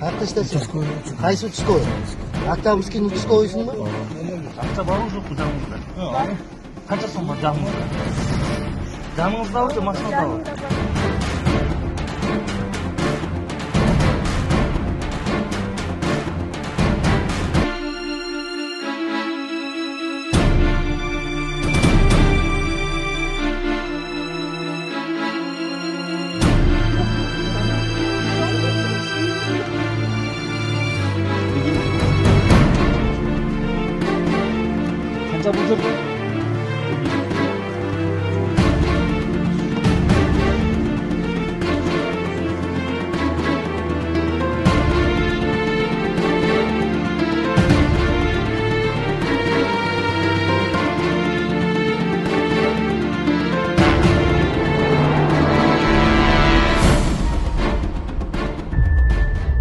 Қаяқта істесің? Қайсы участковый? Октябрьский участковыйсың ба? Ақша бар ма жоқ па жаныңызда? Қанша сом бар жаныңызда? Жаныңызда ба машинада ба? Қанша бұл жүр?